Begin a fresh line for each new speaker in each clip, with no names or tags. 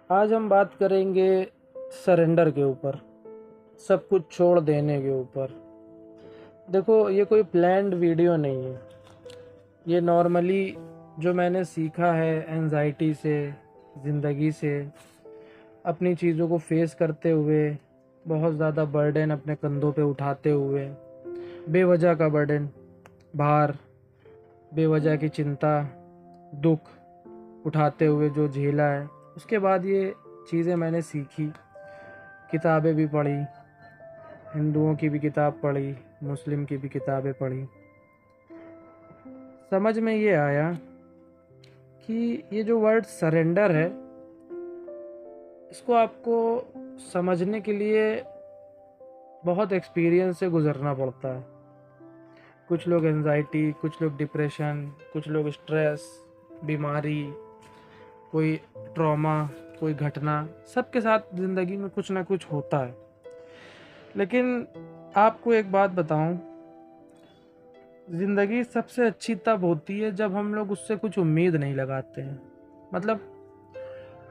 आज हम बात करेंगे सरेंडर के ऊपर, सब कुछ छोड़ देने के ऊपर। देखो, ये कोई प्लान्ड वीडियो नहीं है। ये नॉर्मली जो मैंने सीखा है एंजाइटी से, ज़िंदगी से, अपनी चीज़ों को फेस करते हुए, बहुत ज़्यादा बर्डन अपने कंधों पे उठाते हुए, बेवजह का बर्डन, भार, बेवजह की चिंता, दुख उठाते हुए जो झेला है, उसके बाद ये चीज़ें मैंने सीखी। किताबें भी पढ़ी, हिंदुओं की भी किताब पढ़ी, मुस्लिम की भी किताबें पढ़ी। समझ में ये आया कि ये जो वर्ड सरेंडर है, इसको आपको समझने के लिए बहुत एक्सपीरियंस से गुज़रना पड़ता है। कुछ लोग एंजाइटी, कुछ लोग डिप्रेशन, कुछ लोग स्ट्रेस, बीमारी, कोई ट्रॉमा, कोई घटना, सबके साथ ज़िंदगी में कुछ ना कुछ होता है। लेकिन आपको एक बात बताऊं, ज़िंदगी सबसे अच्छी तब होती है जब हम लोग उससे कुछ उम्मीद नहीं लगाते हैं, मतलब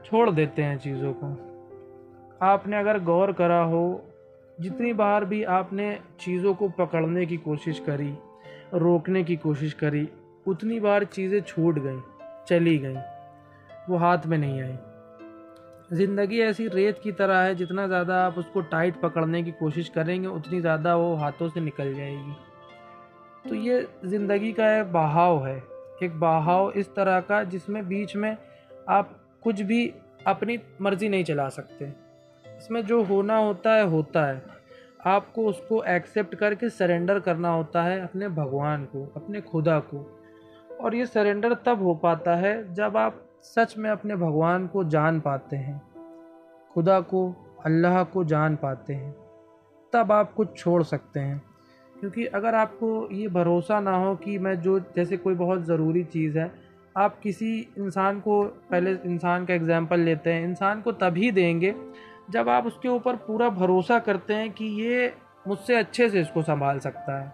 छोड़ देते हैं चीज़ों को। आपने अगर गौर करा हो, जितनी बार भी आपने चीज़ों को पकड़ने की कोशिश करी, रोकने की कोशिश करी, उतनी बार चीज़ें छूट गई, चली गई, वो हाथ में नहीं आई। ज़िंदगी ऐसी रेत की तरह है, जितना ज़्यादा आप उसको टाइट पकड़ने की कोशिश करेंगे उतनी ज़्यादा वो हाथों से निकल जाएगी। तो ये ज़िंदगी का एक बहाव है, एक बहाव इस तरह का जिसमें बीच में आप कुछ भी अपनी मर्ज़ी नहीं चला सकते। इसमें जो होना होता है होता है, आपको उसको एक्सेप्ट करके सरेंडर करना होता है अपने भगवान को, अपने खुदा को। और ये सरेंडर तब हो पाता है जब आप सच में अपने भगवान को जान पाते हैं, खुदा को, अल्लाह को जान पाते हैं, तब आप कुछ छोड़ सकते हैं। क्योंकि अगर आपको ये भरोसा ना हो कि मैं जो, जैसे कोई बहुत ज़रूरी चीज़ है, आप किसी इंसान को, पहले इंसान का एग्जांपल लेते हैं, इंसान को तभी देंगे जब आप उसके ऊपर पूरा भरोसा करते हैं कि ये मुझसे अच्छे से इसको संभाल सकता है।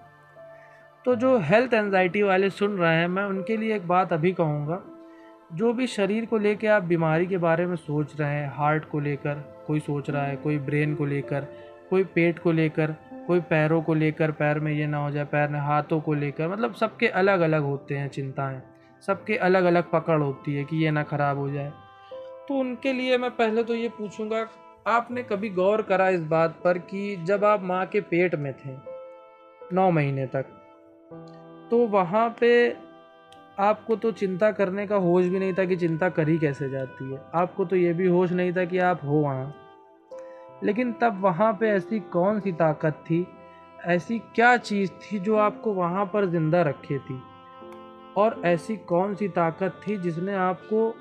तो जो हेल्थ एंजाइटी वाले सुन रहे हैं, मैं उनके लिए एक बात अभी कहूँगा। जो भी शरीर को लेकर आप बीमारी के बारे में सोच रहे हैं, हार्ट को लेकर कोई सोच रहा है, कोई ब्रेन को लेकर, कोई पेट को लेकर, कोई पैरों को लेकर, पैर में ये ना हो जाए, पैर में, हाथों को लेकर, मतलब सबके अलग अलग होते हैं चिंताएं, सबके अलग अलग पकड़ होती है कि ये ना खराब हो जाए। तो उनके लिए मैं पहले तो ये पूछूंगा, आपने कभी गौर करा इस बात पर कि जब आप माँ के पेट में थे 9 महीने तक, तो वहाँ पे आपको तो चिंता करने का होश भी नहीं था कि चिंता करी कैसे जाती है, आपको तो ये भी होश नहीं था कि आप हो वहाँ। लेकिन तब वहाँ पे ऐसी कौन सी ताकत थी, ऐसी क्या चीज़ थी जो आपको वहाँ पर ज़िंदा रखे थी, और ऐसी कौन सी ताकत थी जिसने आपको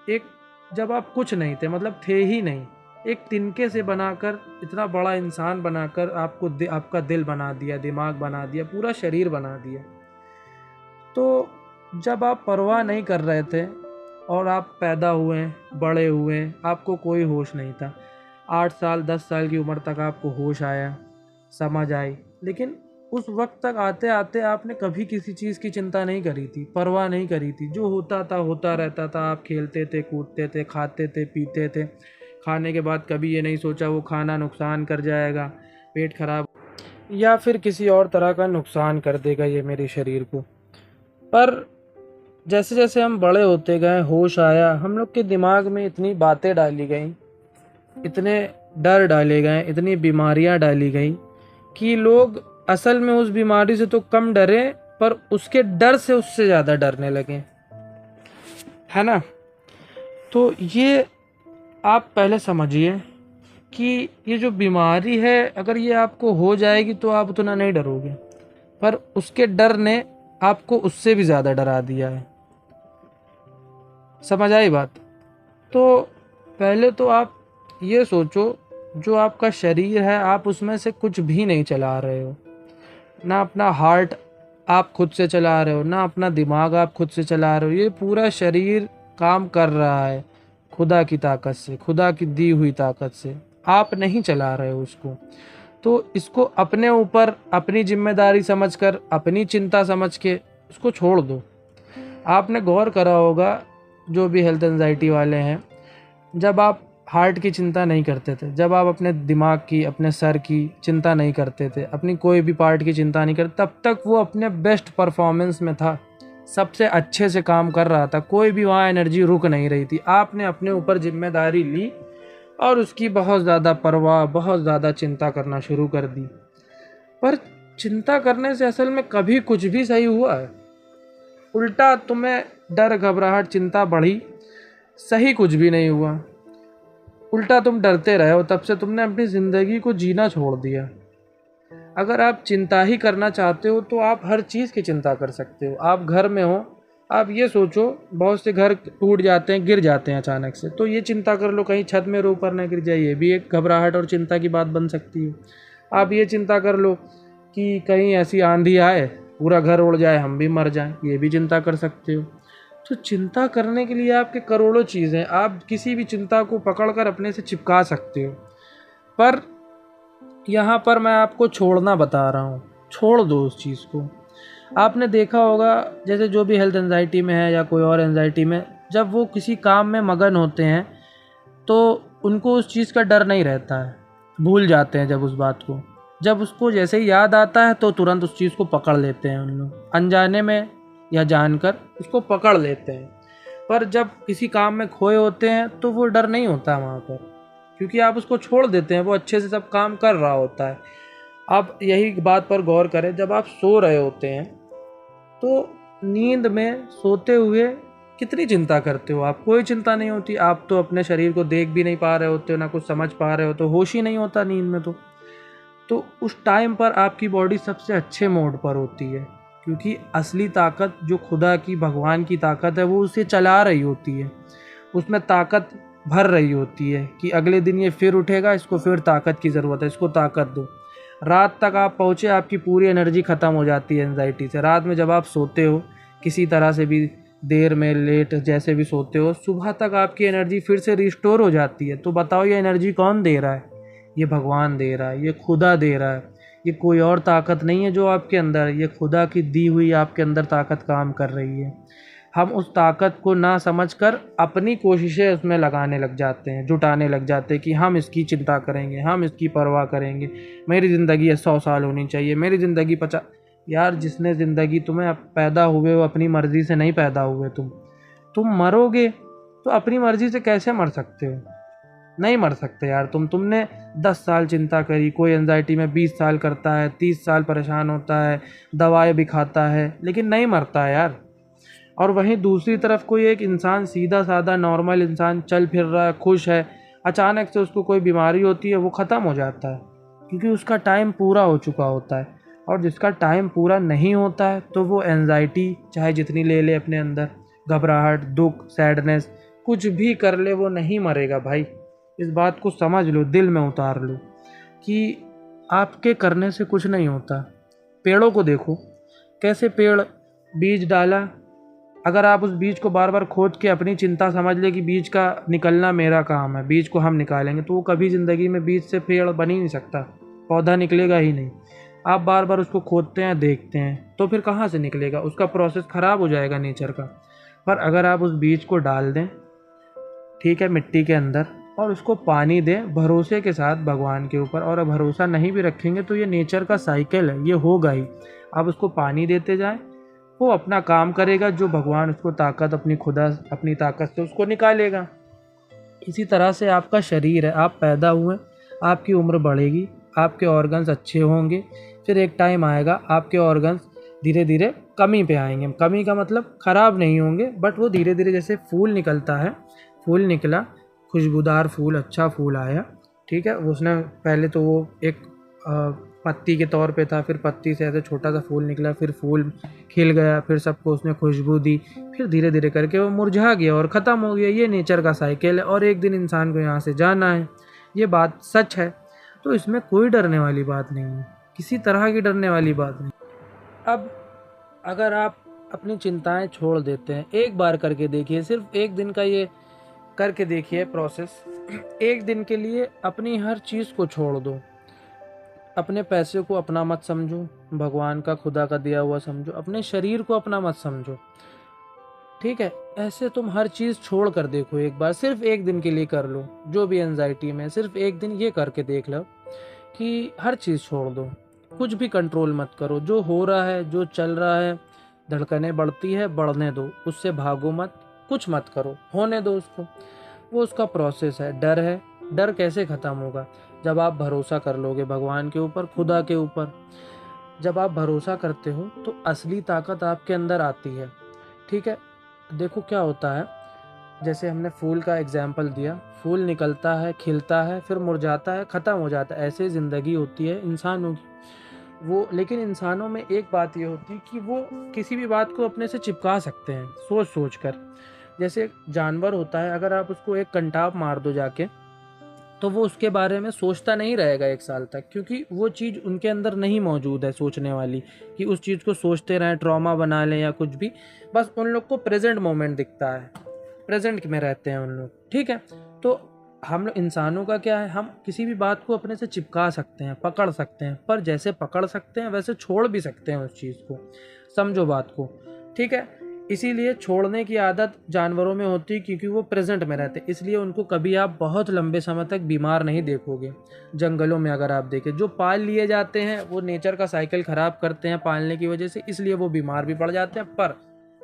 एक, जब आप कुछ नहीं थे, मतलब थे ही नहीं, एक तिनके से बनाकर इतना बड़ा इंसान बनाकर आपको आपका दिल बना दिया, दिमाग बना दिया, पूरा शरीर बना दिया। तो जब आप परवाह नहीं कर रहे थे और आप पैदा हुए, बड़े हुए, आपको कोई होश नहीं था। 8 साल 10 साल की उम्र तक आपको होश आया, समझ आई, लेकिन उस वक्त तक आते आते आपने कभी किसी चीज़ की चिंता नहीं करी थी, परवाह नहीं करी थी। जो होता था होता रहता था, आप खेलते थे, कूदते थे, खाते थे, पीते थे। खाने के बाद कभी ये नहीं सोचा वो खाना नुकसान कर जाएगा, पेट खराब या फिर किसी और तरह का नुकसान कर देगा ये मेरे शरीर को। पर जैसे जैसे हम बड़े होते गए, होश आया, हम लोग के दिमाग में इतनी बातें डाली गई, इतने डर डाले गए, इतनी बीमारियां डाली गई कि लोग असल में उस बीमारी से तो कम डरे, पर उसके डर से उससे ज़्यादा डरने लगे, है ना। तो ये आप पहले समझिए कि ये जो बीमारी है, अगर ये आपको हो जाएगी तो आप उतना नहीं डरोगे, पर उसके डर ने आपको उससे भी ज़्यादा डरा दिया है। समझ आई बात। तो पहले तो आप ये सोचो, जो आपका शरीर है, आप उसमें से कुछ भी नहीं चला रहे हो, ना अपना हार्ट आप खुद से चला रहे हो, ना अपना दिमाग आप खुद से चला रहे हो। ये पूरा शरीर काम कर रहा है खुदा की ताकत से, खुदा की दी हुई ताकत से, आप नहीं चला रहे हो उसको। तो इसको अपने ऊपर अपनी जिम्मेदारी समझकर, अपनी चिंता समझ के उसको छोड़ दो। आपने गौर करा होगा, जो भी हेल्थ एंजाइटी वाले हैं, जब आप हार्ट की चिंता नहीं करते थे, जब आप अपने दिमाग की, अपने सर की चिंता नहीं करते थे, अपनी कोई भी पार्ट की चिंता नहीं करते, तब तक वो अपने बेस्ट परफॉर्मेंस में था, सबसे अच्छे से काम कर रहा था, कोई भी वहाँ एनर्जी रुक नहीं रही थी। आपने अपने ऊपर जिम्मेदारी ली और उसकी बहुत ज़्यादा परवाह, बहुत ज़्यादा चिंता करना शुरू कर दी। पर चिंता करने से असल में कभी कुछ भी सही हुआ है? उल्टा तुम्हें डर, घबराहट, चिंता बढ़ी, सही कुछ भी नहीं हुआ। उल्टा तुम डरते रहे हो, तब से तुमने अपनी ज़िंदगी को जीना छोड़ दिया। अगर आप चिंता ही करना चाहते हो तो आप हर चीज़ की चिंता कर सकते हो। आप घर में हो, आप ये सोचो, बहुत से घर टूट जाते हैं, गिर जाते हैं अचानक से, तो ये चिंता कर लो कहीं छत मेरे ऊपर न गिर जाए, ये भी एक घबराहट और चिंता की बात बन सकती है। आप ये चिंता कर लो कि कहीं ऐसी आंधी आए, पूरा घर उड़ जाए, हम भी मर जाएं, ये भी चिंता कर सकते हो। तो चिंता करने के लिए आपके करोड़ों चीज़ें, आप किसी भी चिंता को पकड़कर अपने से चिपका सकते हो। पर यहाँ पर मैं आपको छोड़ना बता रहा हूँ, छोड़ दो उस चीज़ को। आपने देखा होगा, जैसे जो भी हेल्थ एंजाइटी में है या कोई और एंजाइटी में, जब वो किसी काम में मगन होते हैं तो उनको उस चीज़ का डर नहीं रहता है, भूल जाते हैं जब उस बात को। जब उसको जैसे ही याद आता है तो तुरंत उस चीज़ को पकड़ लेते हैं, उन लोग अनजाने में या जानकर उसको पकड़ लेते हैं। पर जब किसी काम में खोए होते हैं तो वो डर नहीं होता वहाँ पर, क्योंकि आप उसको छोड़ देते हैं, वो अच्छे से सब काम कर रहा होता है। आप यही बात पर गौर करें, जब आप सो रहे होते हैं तो नींद में सोते हुए कितनी चिंता करते हो आप? कोई चिंता नहीं होती। आप तो अपने शरीर को देख भी नहीं पा रहे होते हो, ना कुछ समझ पा रहे हो, तो होश ही नहीं होता नींद में। तो उस टाइम पर आपकी बॉडी सबसे अच्छे मोड पर होती है, क्योंकि असली ताकत जो खुदा की, भगवान की ताकत है, वो उसे चला रही होती है, उसमें ताकत भर रही होती है कि अगले दिन ये फिर उठेगा, इसको फिर ताकत की ज़रूरत है, इसको ताकत दो। रात तक आप पहुँचे, आपकी पूरी एनर्जी ख़त्म हो जाती है एंजाइटी से। रात में जब आप सोते हो, किसी तरह से भी, देर में, लेट, जैसे भी सोते हो, सुबह तक आपकी एनर्जी फिर से रिस्टोर हो जाती है। तो बताओ, ये एनर्जी कौन दे रहा है? ये भगवान दे रहा है, ये खुदा दे रहा है। ये कोई और ताकत नहीं है जो आपके अंदर है, ये खुदा की दी हुई आपके अंदर ताकत काम कर रही है। हम उस ताकत को ना समझकर अपनी कोशिशें उसमें लगाने लग जाते हैं, जुटाने लग जाते हैं कि हम इसकी चिंता करेंगे, हम इसकी परवाह करेंगे, मेरी ज़िंदगी 100 साल होनी चाहिए, मेरी ज़िंदगी 50। यार, जिसने ज़िंदगी, तुम्हें पैदा हुए हो अपनी मर्ज़ी से नहीं पैदा हुए, तुम मरोगे तो अपनी मर्ज़ी से कैसे मर सकते हो? नहीं मर सकते यार। तुमने 10 साल चिंता करी, कोई एंजाइटी में 20 साल करता है, 30 साल परेशान होता है, दवाएं भी खाता है, लेकिन नहीं मरता है यार। और वहीं दूसरी तरफ कोई एक इंसान, सीधा साधा नॉर्मल इंसान, चल फिर रहा है, खुश है, अचानक से उसको कोई बीमारी होती है, वो ख़त्म हो जाता है, क्योंकि उसका टाइम पूरा हो चुका होता है। और जिसका टाइम पूरा नहीं होता है तो वो एंजाइटी चाहे जितनी ले ले अपने अंदर, घबराहट, दुख, सैडनेस, कुछ भी कर ले, वो नहीं मरेगा भाई। इस बात को समझ लो, दिल में उतार लो कि आपके करने से कुछ नहीं होता। पेड़ों को देखो, कैसे पेड़, बीज डाला, अगर आप उस बीज को बार बार खोद के अपनी चिंता समझ ले कि बीज का निकलना मेरा काम है, बीज को हम निकालेंगे, तो वो कभी ज़िंदगी में बीज से पेड़ बन ही नहीं सकता, पौधा निकलेगा ही नहीं। आप बार बार उसको खोदते हैं, देखते हैं, तो फिर कहाँ से निकलेगा? उसका प्रोसेस ख़राब हो जाएगा नेचर का। पर अगर आप उस बीज को डाल दें, ठीक है, मिट्टी के अंदर, और उसको पानी दें भरोसे के साथ भगवान के ऊपर, और भरोसा नहीं भी रखेंगे तो ये नेचर का साइकिल है, ये होगा ही। आप उसको पानी देते जाएं, वो अपना काम करेगा, जो भगवान उसको ताकत, अपनी खुदा अपनी ताकत से उसको निकालेगा। इसी तरह से आपका शरीर है, आप पैदा हुए, आपकी उम्र बढ़ेगी, आपके ऑर्गन्स अच्छे होंगे, फिर एक टाइम आएगा आपके ऑर्गन्स धीरे धीरे कमी पे आएंगे। कमी का मतलब ख़राब नहीं होंगे, बट वो धीरे धीरे, जैसे फूल निकलता है, फूल निकला, खुशबूदार फूल, अच्छा फूल आया, ठीक है, उसने पहले तो वो एक पत्ती के तौर पे था, फिर पत्ती से ऐसे छोटा सा फूल निकला, फिर फूल खिल गया, फिर सबको उसने खुशबू दी, फिर धीरे धीरे करके वो मुरझा गया और ख़त्म हो गया। ये नेचर का साइकिल है, और एक दिन इंसान को यहाँ से जाना है, ये बात सच है। तो इसमें कोई डरने वाली बात नहीं है, किसी तरह की डरने वाली बात नहीं। अब अगर आप अपनी चिंताएं छोड़ देते हैं, एक बार करके देखिए, सिर्फ एक दिन का ये करके देखिए प्रोसेस। एक दिन के लिए अपनी हर चीज़ को छोड़ दो। अपने पैसे को अपना मत समझो, भगवान का, खुदा का दिया हुआ समझो। अपने शरीर को अपना मत समझो, ठीक है, ऐसे तुम हर चीज़ छोड़ कर देखो एक बार, सिर्फ एक दिन के लिए कर लो। जो भी एनजाइटी में सिर्फ एक दिन ये करके देख लो कि हर चीज़ छोड़ दो, कुछ भी कंट्रोल मत करो। जो हो रहा है, जो चल रहा है, धड़कनें बढ़ती है, बढ़ने दो, उससे भागो मत, कुछ मत करो, होने दो उसको। वो उसका प्रोसेस है। डर है, डर कैसे ख़त्म होगा? जब आप भरोसा कर लोगे भगवान के ऊपर, खुदा के ऊपर। जब आप भरोसा करते हो तो असली ताकत आपके अंदर आती है। ठीक है, देखो क्या होता है, जैसे हमने फूल का एग्जाम्पल दिया, फूल निकलता है, खिलता है, फिर मुरझाता है, ख़त्म हो जाता है। ऐसे ज़िंदगी होती है इंसानों की। वो लेकिन इंसानों में एक बात ये होती है कि वो किसी भी बात को अपने से चिपका सकते हैं सोच सोच कर। जैसे एक जानवर होता है, अगर आप उसको एक कंटाप मार दो जाके, तो वो उसके बारे में सोचता नहीं रहेगा 1 साल तक, क्योंकि वो चीज़ उनके अंदर नहीं मौजूद है सोचने वाली कि उस चीज़ को सोचते रहें, ट्रॉमा बना लें या कुछ भी। बस उन लोग को प्रेजेंट मोमेंट दिखता है, प्रेजेंट में रहते हैं उन लोग। ठीक है, तो हम लोग इंसानों का क्या है, हम किसी भी बात को अपने से चिपका सकते हैं, पकड़ सकते हैं, पर जैसे पकड़ सकते हैं वैसे छोड़ भी सकते हैं उस चीज़ को। समझो बात को। ठीक है, इसीलिए छोड़ने की आदत जानवरों में होती है, क्योंकि वो प्रेजेंट में रहते हैं, इसलिए उनको कभी आप बहुत लंबे समय तक बीमार नहीं देखोगे। जंगलों में अगर आप देखें, जो पाल लिए जाते हैं वो नेचर का साइकिल ख़राब करते हैं पालने की वजह से, इसलिए वो बीमार भी पड़ जाते हैं। पर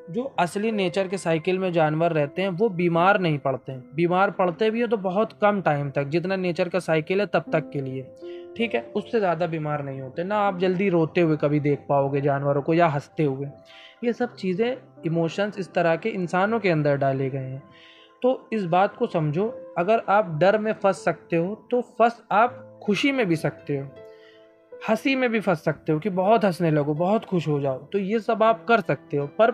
जो असली नेचर के साइकिल में जानवर रहते हैं वो बीमार नहीं पड़ते हैं। बीमार पड़ते भी हैं तो बहुत कम टाइम तक, जितना नेचर का साइकिल है तब तक के लिए। ठीक है, उससे ज़्यादा बीमार नहीं होते ना। आप जल्दी रोते हुए कभी देख पाओगे जानवरों को, या हंसते हुए। ये सब चीज़ें, इमोशंस इस तरह के इंसानों के अंदर डाले गए हैं। तो इस बात को समझो, अगर आप डर में फंस सकते हो तो फंस आप खुशी में भी सकते हो, हंसी में भी फंस सकते हो कि बहुत हंसने लगो, बहुत खुश हो जाओ। तो ये सब आप कर सकते हो, पर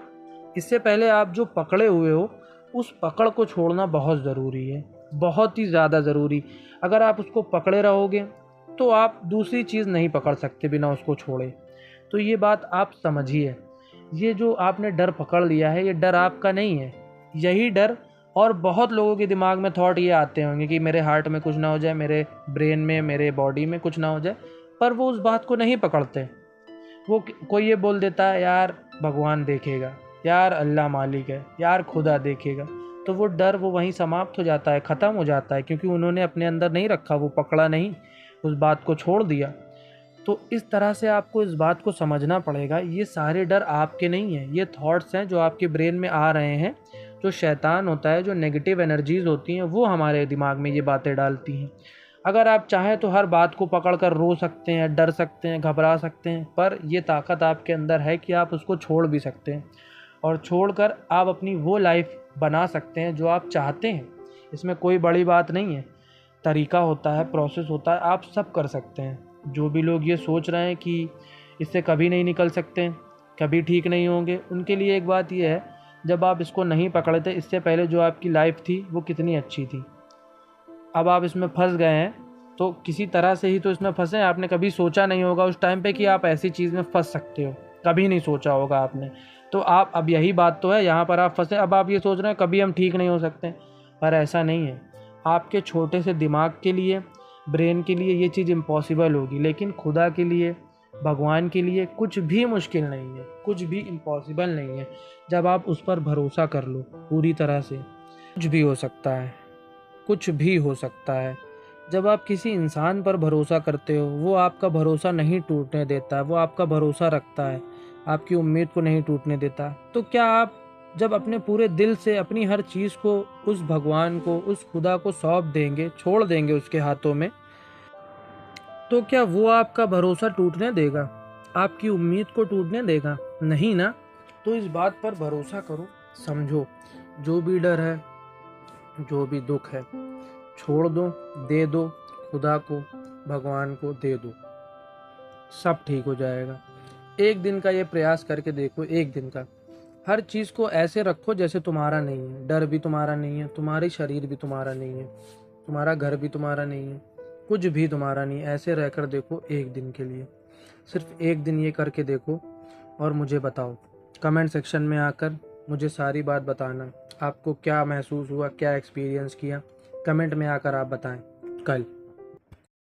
इससे पहले आप जो पकड़े हुए हो उस पकड़ को छोड़ना बहुत ज़रूरी है, बहुत ही ज़्यादा ज़रूरी। अगर आप उसको पकड़े रहोगे तो आप दूसरी चीज़ नहीं पकड़ सकते बिना उसको छोड़े। तो ये बात आप समझिए। ये जो आपने डर पकड़ लिया है, ये डर आपका नहीं है। यही डर, और बहुत लोगों के दिमाग में थॉट ये आते होंगे कि मेरे हार्ट में कुछ ना हो जाए, मेरे ब्रेन में, मेरे बॉडी में कुछ ना हो जाए, पर वो उस बात को नहीं पकड़ते। वो कोई ये बोल देता है, यार भगवान देखेगा, यार अल्लाह मालिक है, यार खुदा देखेगा। तो वो डर वो वहीं समाप्त हो जाता है, ख़त्म हो जाता है, क्योंकि उन्होंने अपने अंदर नहीं रखा, वो पकड़ा नहीं, उस बात को छोड़ दिया। तो इस तरह से आपको इस बात को समझना पड़ेगा, ये सारे डर आपके नहीं हैं, ये थॉट्स हैं जो आपके ब्रेन में आ रहे हैं। जो शैतान होता है, जो नेगेटिव एनर्जीज़ होती हैं, वो हमारे दिमाग में ये बातें डालती हैं। अगर आप चाहें तो हर बात को पकड़ कर रो सकते हैं, डर सकते हैं, घबरा सकते हैं, पर ये ताकत आपके अंदर है कि आप उसको छोड़ भी सकते हैं, और छोड़कर आप अपनी वो लाइफ बना सकते हैं जो आप चाहते हैं। इसमें कोई बड़ी बात नहीं है, तरीका होता है, प्रोसेस होता है, आप सब कर सकते हैं। जो भी लोग ये सोच रहे हैं कि इससे कभी नहीं निकल सकते, कभी ठीक नहीं होंगे, उनके लिए एक बात ये है, जब आप इसको नहीं पकड़े थे, इससे पहले जो आपकी लाइफ थी वो कितनी अच्छी थी। अब आप इसमें फंस गए हैं, तो किसी तरह से ही तो इसमें फंसे। आपने कभी सोचा नहीं होगा उस टाइम पे कि आप ऐसी चीज़ में फंस सकते हो, कभी नहीं सोचा होगा आपने। तो आप, अब यही बात तो है, यहाँ पर आप फंसे। अब आप ये सोच रहे हैं कभी हम ठीक नहीं हो सकते, पर ऐसा नहीं है। आपके छोटे से दिमाग के लिए, ब्रेन के लिए ये चीज़ इम्पॉसिबल होगी, लेकिन खुदा के लिए, भगवान के लिए कुछ भी मुश्किल नहीं है, कुछ भी इम्पॉसिबल नहीं है। जब आप उस पर भरोसा कर लो पूरी तरह से, कुछ भी हो सकता है, कुछ भी हो सकता है। जब आप किसी इंसान पर भरोसा करते हो, वो आपका भरोसा नहीं टूटने देता, वो आपका भरोसा रखता है, आपकी उम्मीद को नहीं टूटने देता। तो क्या आप जब अपने पूरे दिल से अपनी हर चीज़ को उस भगवान को, उस खुदा को सौंप देंगे, छोड़ देंगे उसके हाथों में, तो क्या वो आपका भरोसा टूटने देगा, आपकी उम्मीद को टूटने देगा? नहीं ना। तो इस बात पर भरोसा करो। समझो, जो भी डर है, जो भी दुख है, छोड़ दो, दे दो, खुदा को, भगवान को दे दो, सब ठीक हो जाएगा। एक दिन का ये प्रयास करके देखो, एक दिन का। हर चीज़ को ऐसे रखो जैसे तुम्हारा नहीं है। डर भी तुम्हारा नहीं है, तुम्हारी शरीर भी तुम्हारा नहीं है, तुम्हारा घर भी तुम्हारा नहीं है, कुछ भी तुम्हारा नहीं है। ऐसे रहकर देखो एक दिन के लिए, सिर्फ एक दिन ये करके देखो, और मुझे बताओ। कमेंट सेक्शन में आकर मुझे सारी बात बताना, आपको क्या महसूस हुआ, क्या एक्सपीरियंस किया। कमेंट में आकर आप बताएं। कल